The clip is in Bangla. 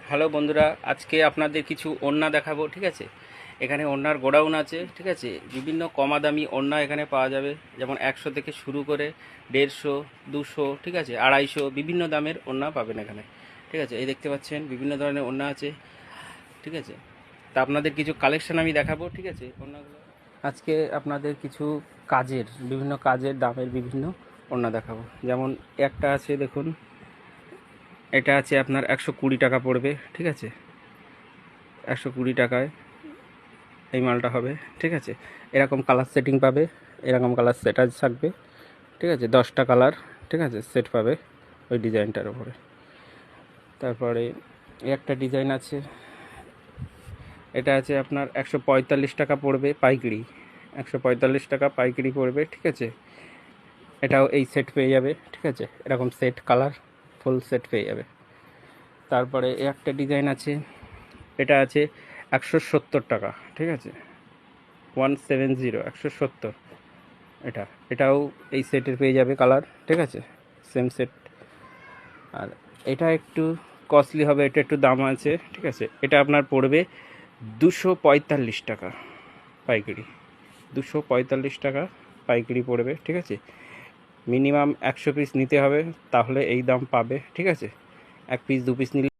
হ্যালো বন্ধুরা, আজকে আপনাদের কিছু ওড়না দেখাবো। ঠিক আছে, এখানে ওড়নার গোডাউন আছে। ঠিক আছে, বিভিন্ন কমা দামি ওড়না এখানে পাওয়া যাবে, যেমন 100 থেকে শুরু করে 150, 200, ঠিক আছে, 250, বিভিন্ন দামের ওড়না পাবেন এখানে। ঠিক আছে, এই দেখতে পাচ্ছেন বিভিন্ন ধরনের ওড়না আছে। ঠিক আছে, তা আপনাদের কিছু কালেকশন আমি দেখাবো। ঠিক আছে, ওড়নাগুলো আজকে আপনাদের কিছু বিভিন্ন কাজের দামের বিভিন্ন ওড়না দেখাবো। যেমন একটা আছে, দেখুন, এটা আছে আপনার 120 টাকা পড়বে। ঠিক আছে, 120 টাকায় এই মালটা হবে। ঠিক আছে, এরকম কালার সেটিং পাবে, এরকম কালার সেট থাকবে। ঠিক আছে, 10টা কালার, ঠিক আছে, সেট পাবে ওই ডিজাইনটার উপরে। তারপরে এই একটা ডিজাইন আছে, এটা আছে আপনার 145 টাকা পড়বে পাইকারি, 145 টাকা পাইকারি পড়বে। ঠিক আছে, এটাও এই সেট পেয়ে যাবে। ঠিক আছে, এরকম সেট কালার ফুল সেট পেয়ে যাবে। তারপরে এই একটা ডিজাইন আছে, এটা আছে 170 টাকা। ঠিক আছে, 170, 170, এটাও এই সেটের পেয়ে যাবে কালার। ঠিক আছে, সেম সেট। আর এটা একটু কস্টলি হবে, এটা একটু দাম আছে। ঠিক আছে, এটা আপনার পড়বে 245 টাকা পাইকারি, 245 টাকা পাইকারি পড়বে। ঠিক আছে, মিনিমাম 100 পিস নিতে হবে, তাহলে এই দাম পাবে। ঠিক আছে, 1 পিস 2 পিস নিলে